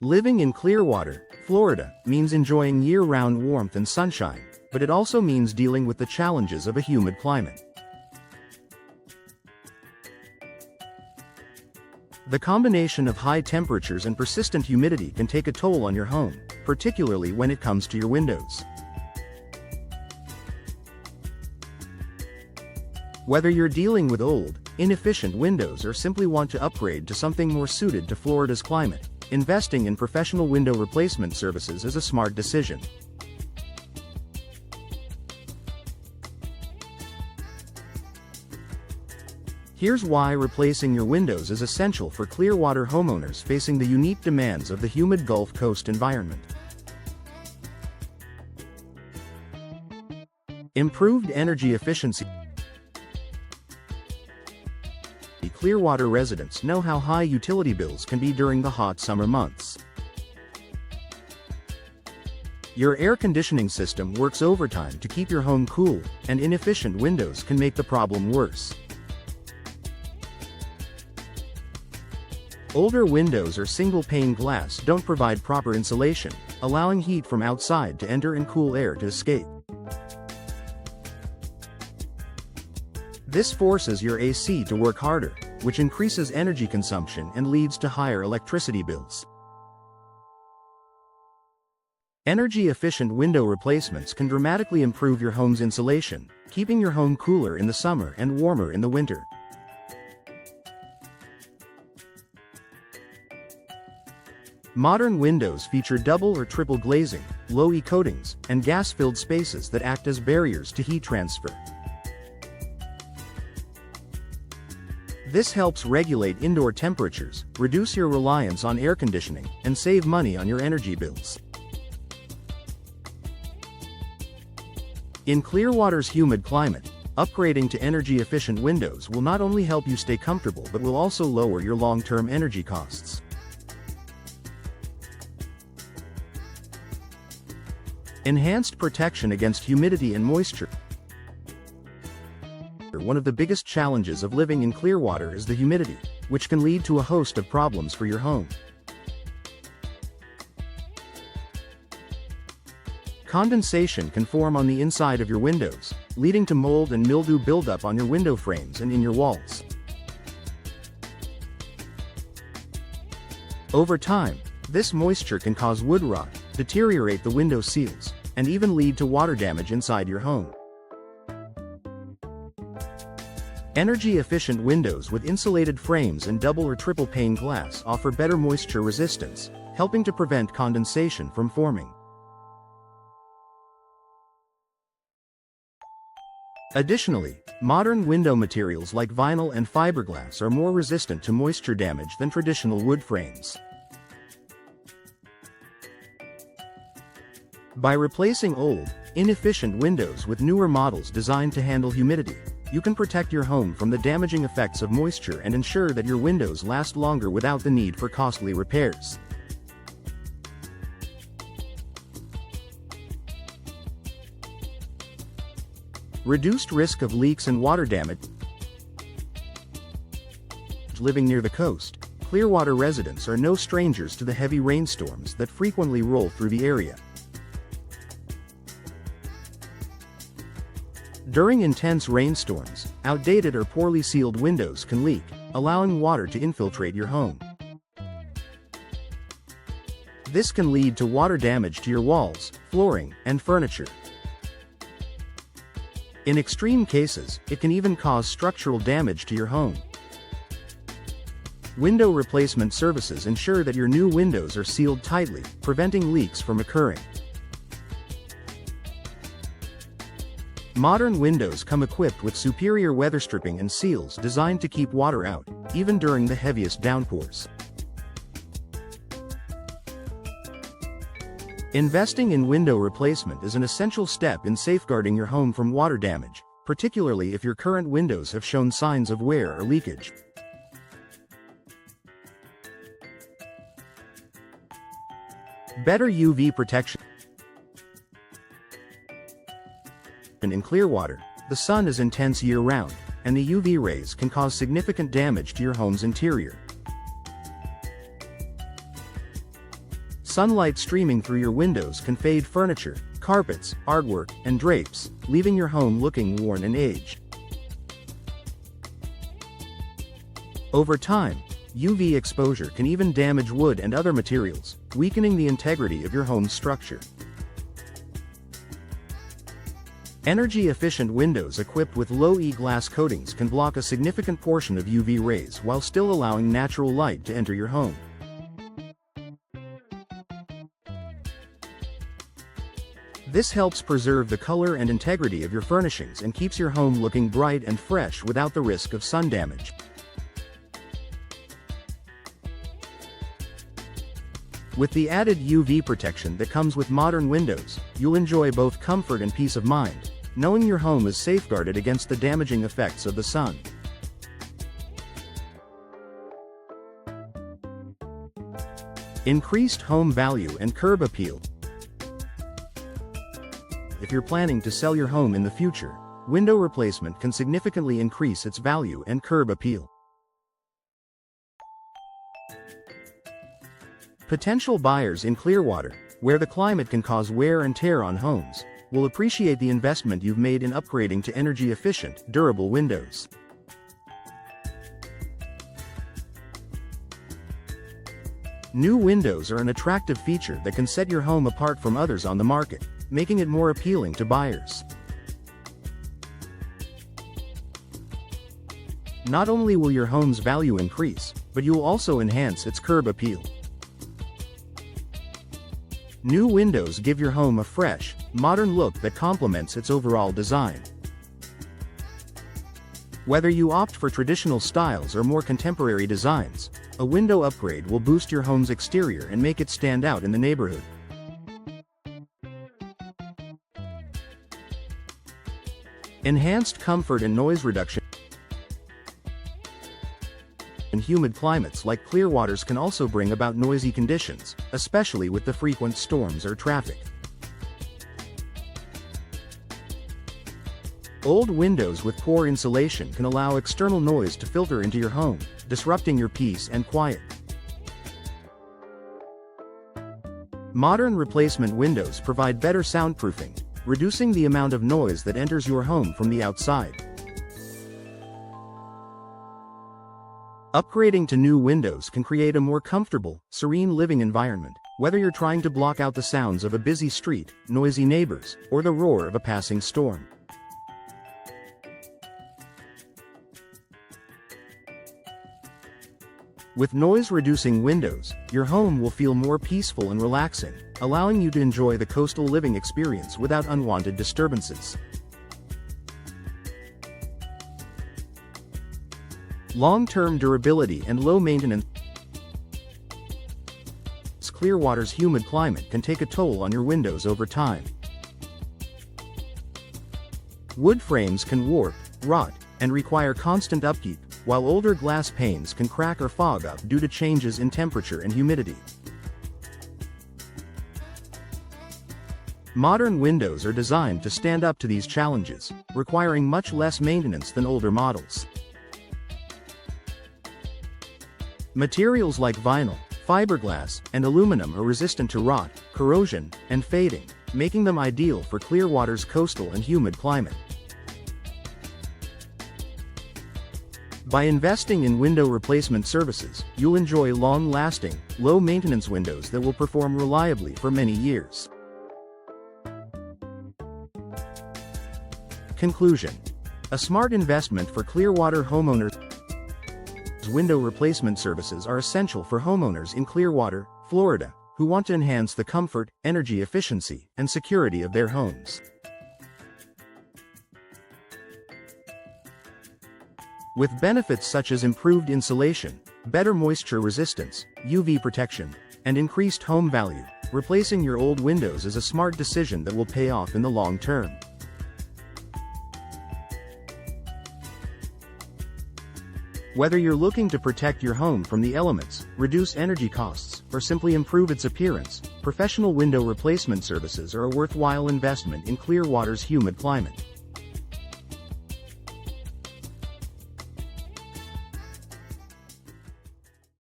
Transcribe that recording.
Living in Clearwater, Florida, means enjoying year-round warmth and sunshine, but it also means dealing with the challenges of a humid climate. The combination of high temperatures and persistent humidity can take a toll on your home, particularly when it comes to your windows. Whether you're dealing with old, inefficient windows or simply want to upgrade to something more suited to Florida's climate, investing in professional window replacement services is a smart decision. Here's why replacing your windows is essential for Clearwater homeowners facing the unique demands of the humid Gulf Coast environment. Improved energy efficiency. Clearwater residents know how high utility bills can be during the hot summer months. Your air conditioning system works overtime to keep your home cool, and inefficient windows can make the problem worse. Older windows or single-pane glass don't provide proper insulation, allowing heat from outside to enter and cool air to escape. This forces your AC to work harder, which increases energy consumption and leads to higher electricity bills. Energy-efficient window replacements can dramatically improve your home's insulation, keeping your home cooler in the summer and warmer in the winter. Modern windows feature double or triple glazing, low-E coatings, and gas-filled spaces that act as barriers to heat transfer. This helps regulate indoor temperatures, reduce your reliance on air conditioning, and save money on your energy bills. In Clearwater's humid climate, upgrading to energy-efficient windows will not only help you stay comfortable but will also lower your long-term energy costs. Enhanced protection against humidity and moisture. One of the biggest challenges of living in Clearwater is the humidity, which can lead to a host of problems for your home. Condensation can form on the inside of your windows, leading to mold and mildew buildup on your window frames and in your walls. Over time, this moisture can cause wood rot, deteriorate the window seals, and even lead to water damage inside your home. Energy-efficient windows with insulated frames and double or triple pane glass offer better moisture resistance, helping to prevent condensation from forming. Additionally, modern window materials like vinyl and fiberglass are more resistant to moisture damage than traditional wood frames. By replacing old, inefficient windows with newer models designed to handle humidity, you can protect your home from the damaging effects of moisture and ensure that your windows last longer without the need for costly repairs. Reduced risk of leaks and water damage. Living near the coast, Clearwater residents are no strangers to the heavy rainstorms that frequently roll through the area. During intense rainstorms, outdated or poorly sealed windows can leak, allowing water to infiltrate your home. This can lead to water damage to your walls, flooring, and furniture. In extreme cases, it can even cause structural damage to your home. Window replacement services ensure that your new windows are sealed tightly, preventing leaks from occurring. Modern windows come equipped with superior weather stripping and seals designed to keep water out, even during the heaviest downpours. Investing in window replacement is an essential step in safeguarding your home from water damage, particularly if your current windows have shown signs of wear or leakage. Better UV protection. In Clearwater, the sun is intense year-round, and the UV rays can cause significant damage to your home's interior. Sunlight streaming through your windows can fade furniture, carpets, artwork, and drapes, leaving your home looking worn and aged. Over time, UV exposure can even damage wood and other materials, weakening the integrity of your home's structure. Energy-efficient windows equipped with low-E glass coatings can block a significant portion of UV rays while still allowing natural light to enter your home. This helps preserve the color and integrity of your furnishings and keeps your home looking bright and fresh without the risk of sun damage. With the added UV protection that comes with modern windows, you'll enjoy both comfort and peace of mind, knowing your home is safeguarded against the damaging effects of the sun. Increased home value and curb appeal. If you're planning to sell your home in the future, window replacement can significantly increase its value and curb appeal. Potential buyers in Clearwater, where the climate can cause wear and tear on homes, will appreciate the investment you've made in upgrading to energy-efficient, durable windows. New windows are an attractive feature that can set your home apart from others on the market, making it more appealing to buyers. Not only will your home's value increase, but you'll also enhance its curb appeal. New windows give your home a fresh, modern look that complements its overall design. Whether you opt for traditional styles or more contemporary designs, a window upgrade will boost your home's exterior and make it stand out in the neighborhood. Enhanced comfort and noise reduction in humid climates like Clearwater's can also bring about noisy conditions, especially with the frequent storms or traffic. Old windows with poor insulation can allow external noise to filter into your home, disrupting your peace and quiet. Modern replacement windows provide better soundproofing, reducing the amount of noise that enters your home from the outside. Upgrading to new windows can create a more comfortable, serene living environment, whether you're trying to block out the sounds of a busy street, noisy neighbors, or the roar of a passing storm. With noise-reducing windows, your home will feel more peaceful and relaxing, allowing you to enjoy the coastal living experience without unwanted disturbances. Long-term durability and low maintenance. Clearwater's humid climate can take a toll on your windows over time. Wood frames can warp, rot, and require constant upkeep, while older glass panes can crack or fog up due to changes in temperature and humidity. Modern windows are designed to stand up to these challenges, requiring much less maintenance than older models. Materials like vinyl, fiberglass, and aluminum are resistant to rot, corrosion, and fading, making them ideal for Clearwater's coastal and humid climate. By investing in window replacement services, you'll enjoy long-lasting, low-maintenance windows that will perform reliably for many years. Conclusion: a smart investment for Clearwater homeowners. Window replacement services are essential for homeowners in Clearwater, Florida, who want to enhance the comfort, energy efficiency, and security of their homes. With benefits such as improved insulation, better moisture resistance, UV protection, and increased home value, replacing your old windows is a smart decision that will pay off in the long term. Whether you're looking to protect your home from the elements, reduce energy costs, or simply improve its appearance, professional window replacement services are a worthwhile investment in Clearwater's humid climate.